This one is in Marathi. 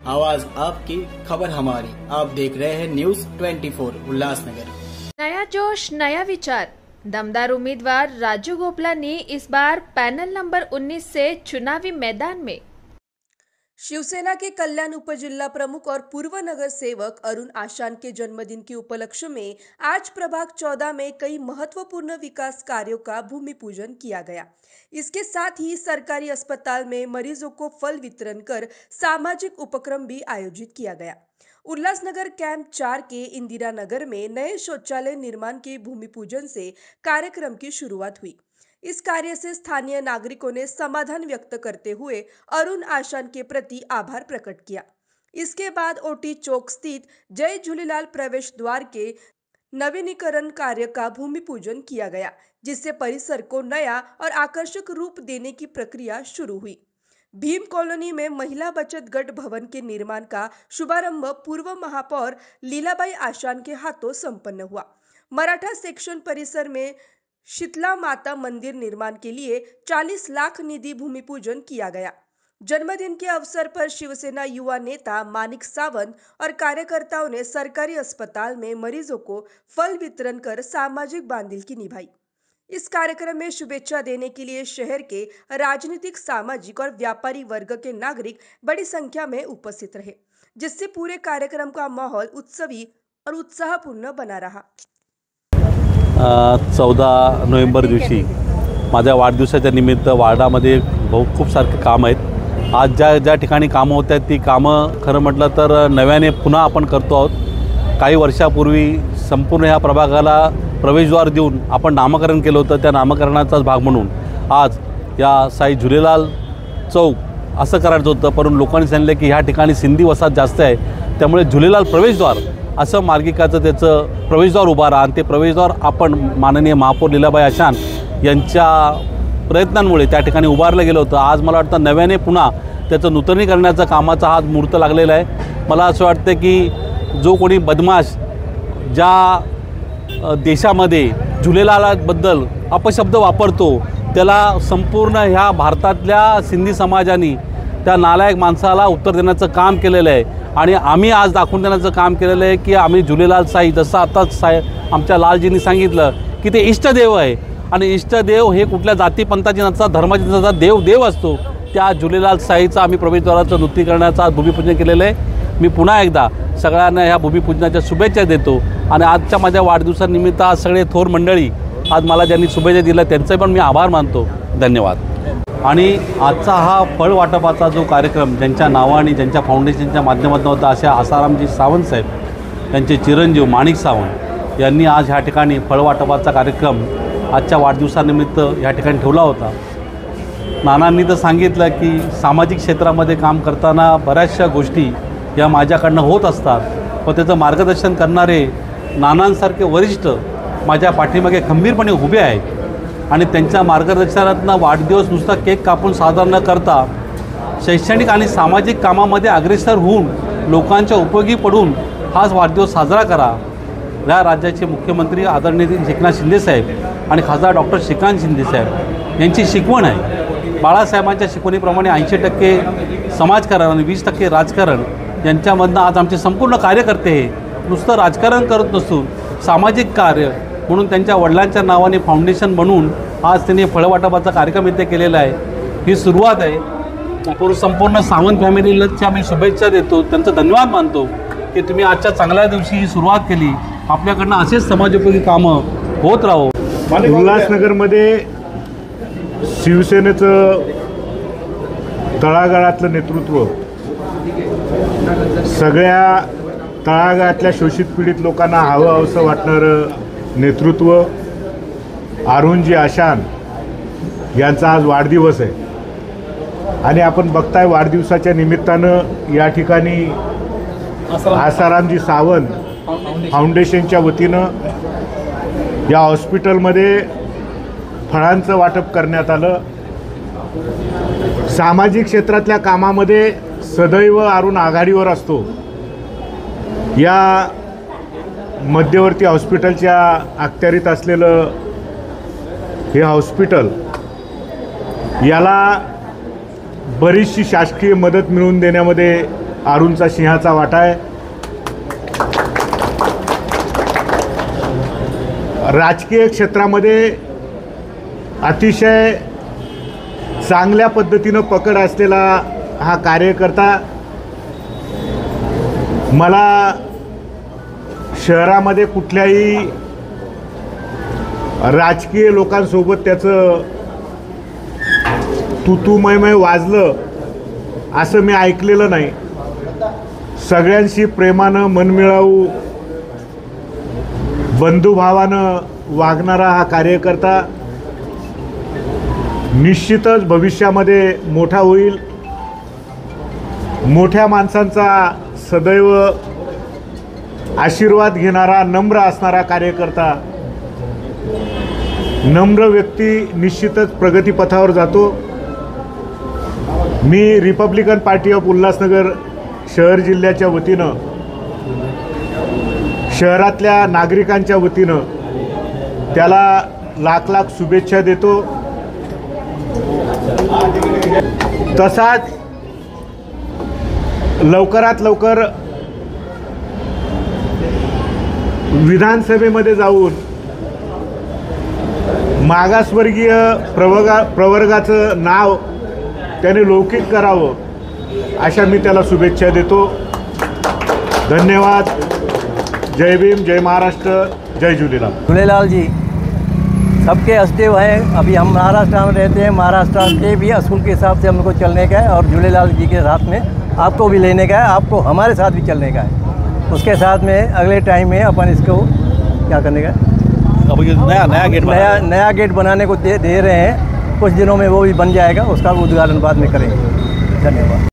आवाज आपकी, खबर हमारी। आप देख रहे हैं न्यूज 24 उल्लासनगर। नया जोश, नया विचार। दमदार उम्मीदवार राजू गोपलानी इस बार पैनल नंबर 19 से चुनावी मैदान में। शिवसेना के कल्याण उपजिला प्रमुख और पूर्व नगर सेवक अरुण आशान के जन्मदिन के उपलक्ष्य में आज प्रभाग 14 में कई महत्वपूर्ण विकास कार्यों का भूमि पूजन किया गया। इसके साथ ही सरकारी अस्पताल में मरीजों को फल वितरण कर सामाजिक उपक्रम भी आयोजित किया गया। उल्लासनगर कैंप 4 के इंदिरा नगर में नए शौचालय निर्माण के भूमि पूजन से कार्यक्रम की शुरुआत हुई। इस कार्य से स्थानीय नागरिकों ने समाधान व्यक्त करते हुए अरुण आशान के प्रति आभार प्रकट किया। इसके बाद ओटी चौक स्थित जय झूलेलाल प्रवेश द्वार के नवीनीकरण कार्य का भूमि पूजन किया गया, जिससे परिसर को नया और आकर्षक रूप देने की प्रक्रिया शुरू हुई। भीम कॉलोनी में महिला बचत गट भवन के निर्माण का शुभारंभ पूर्व महापौर लीलाबाई आशान के हाथों संपन्न हुआ। मराठा सेक्शन परिसर में शीतला माता मंदिर निर्माण के लिए 40 लाख निधि भूमि पूजन किया गया। जन्मदिन के अवसर पर शिवसेना युवा नेता मानिक सावंत और कार्यकर्ताओं ने सरकारी अस्पताल में मरीजों को फल वितरण कर सामाजिक बांधिलकी निभाई। इस कार्यक्रम में शुभेच्छा देने के लिए शहर के राजनीतिक, सामाजिक और व्यापारी वर्ग के नागरिक बड़ी संख्या में उपस्थित रहे, जिससे पूरे कार्यक्रम का माहौल उत्सवी और उत्साहपूर्ण बना रहा। 14 नोव्हेंबर दिवशी माझ्या वाढदिवसाच्या निमित्त वार्डामध्ये खूप सारखे काम आहेत। आज ज्या ठिकाणी कामं होत आहेत ती कामं खरं म्हटलं तर नव्याने पुन्हा आपण करतो आहोत। काही वर्षापूर्वी संपूर्ण ह्या प्रभागाला प्रवेशद्वार देऊन आपण नामकरण केलं होतं। त्या नामकरणाचाच भाग म्हणून आज या साई झुलेलाल चौक असं करायचं होतं, परंतु लोकांनी सांगितलं की ह्या ठिकाणी सिंधी वसाहत जास्त आहे, त्यामुळे झुलेलाल प्रवेशद्वार असं मार्गिकाचं त्याचं प्रवेशद्वार उभा राहा आणि ते प्रवेशद्वार आपण माननीय महापौर लीलाबाई आशान यांच्या प्रयत्नांमुळे त्या ठिकाणी उभारलं गेलं होतं। आज मला वाटतं नव्याने पुन्हा त्याचं नूतनीकरणाचा कामाचा हात मुहूर्त लागलेला आहे। मला असं वाटतं की जो कोणी बदमाश ज्या देशामध्ये झुलेलालाबद्दल अपशब्द वापरतो त्याला संपूर्ण ह्या भारतातल्या सिंधी समाजाने त्या नालायक माणसाला उत्तर देण्याचं काम केलेलं आहे आणि आम्ही आज दाखवून देण्याचं काम केलेलं आहे की आम्ही झुलेलाल साई, जसं आताच आमच्या लालजींनी सांगितलं की ते इष्टदेव आहे आणि इष्टदेव हे कुठल्या जातीपंथाची नसतात, धर्माची नसतात, देव असतो। त्या झुलेलाल साईचा आम्ही प्रवेशद्वाराचं नूतनीकरणाचं आज भूमिपूजन केलेलं आहे। मी पुन्हा एकदा सगळ्यांना ह्या भूमिपूजनाच्या शुभेच्छा देतो आणि आजच्या माझ्या वाढदिवसानिमित्त आज सगळे थोर मंडळी आज मला ज्यांनी शुभेच्छा दिल्या त्यांचे पण मी आभार मानतो। धन्यवाद। आणि आजचा हा फळ वाटपाचा जो कार्यक्रम ज्यांच्या नावाने ज्यांच्या फाउंडेशनच्या माध्यमातून होता अशा आसारामजी सावंत साहेब यांचे चिरंजीव माणिक सावंत यांनी आज ह्या ठिकाणी फळ वाटपाचा कार्यक्रम आजच्या वाढदिवसानिमित्त ह्या ठिकाणी ठेवला होता। नानांनी तर सांगितलं की सामाजिक क्षेत्रामध्ये काम करताना बऱ्याचशा गोष्टी या माझ्याकडनं होत असतात, पण त्याचं मार्गदर्शन करणारे नानांसारखे वरिष्ठ माझ्या पाठीमागे खंबीरपणे उभे आहेत आणि त्यांच्या मार्गदर्शनातून वाढदिवस नुसता केक कापून साजरा न करता शैक्षणिक आणि सामाजिक कामामध्ये अग्रेसर होऊन लोकांच्या उपयोगी पडून हाच वाढदिवस साजरा करा। या राज्याचे मुख्यमंत्री आदरणीय एकनाथ शिंदेसाहेब आणि खासदार डॉक्टर श्रीकांत शिंदेसाहेब यांची शिकवण आहे। बाळासाहेबांच्या शिकवणीप्रमाणे 80% समाजकारण आणि 20% राजकारण यांच्यामधनं आज आमचे संपूर्ण कार्यकर्ते हे नुसतं राजकारण करत नसून सामाजिक कार्य म्हणून त्यांच्या वडिलांच्या नावाने फाउंडेशन बनवून आज त्यांनी फळवाटपाचा कार्यक्रम इथे केलेला आहे। ही सुरुवात आहे। आपण संपूर्ण सावंत फॅमिलीला आम्ही शुभेच्छा देतो, त्यांचं धन्यवाद मानतो की तुम्ही आजच्या चांगल्या दिवशी ही सुरुवात केली। आपल्याकडनं असेच समाजोपयोगी कामं होत राहो। उल्हासनगरमध्ये शिवसेनेचं तळागाळातलं नेतृत्व सगळ्या तळागाळातल्या शोषित पीडित लोकांना हवं असं वाटणारं नेतृत्व अरुणजी आशान यांचा आज वाढदिवस आहे आणि आपण बघताय वाढदिवसाच्या निमित्तानं या ठिकाणी आसारामजी सावंत फाउंडेशनच्या वतीनं या हॉस्पिटलमध्ये फळांचं वाटप करण्यात आलं। सामाजिक क्षेत्रातल्या कामामध्ये सदैव अरुण आघाडीवर असतो। या मध्यवर्ती हॉस्पिटलच्या अखत्यारीत असलेलं हे हॉस्पिटल याला बरीचशी शासकीय मदत मिळवून देण्यामध्ये अरुणचा सिंहाचा वाटा आहे. राजकीय क्षेत्रामध्ये अतिशय चांगल्या पद्धतीनं पकड असलेला हा कार्यकर्ता. मला शहरामध्ये कुठल्याही राजकीय लोकांसोबत त्याचं तुतुमय वाजलं असं मी ऐकलेलं नाही. सगळ्यांशी प्रेमानं मनमिळावू बंधुभावानं वागणारा हा कार्यकर्ता निश्चितच भविष्यामध्ये मोठा होईल. मोठ्या माणसांचा सदैव आशीर्वाद घेणारा नम्र असणारा कार्यकर्ता. नम्र व्यक्ती निश्चितच प्रगतीपथावर जातो. मी रिपब्लिकन पार्टी ऑफ उल्हासनगर शहर जिल्ह्याच्या वतीनं शहरातल्या नागरिकांच्या वतीनं त्याला लाख लाख शुभेच्छा देतो. तसाच लवकरात लवकर विधानसभेमध्ये जाऊन मागासवर्गीय प्रवर्गाचं नाव त्याने लौकिक करावं अशा मी त्याला शुभेच्छा देतो. धन्यवाद. जय भीम, जय महाराष्ट्र, जय झूलेलाल. झूलेलाल जी सबके हस्ते हैं. अभी हम महाराष्ट्र में रहते हैं. महाराष्ट्र के भी असूल के हिसाब से हमको चलने का है और झूलेलाल जी के साथ में आपको भी लेने का है. आपको हमारे साथ भी चलने का है. उसके साथ में अगले टाइम में अपन इसको क्या करने का, अब ये नया गेट बनाने को दे रहे हैं. कुछ दिनों में वो भी बन जाएगा. उसका उद्घाटन बाद में करेंगे. धन्यवाद.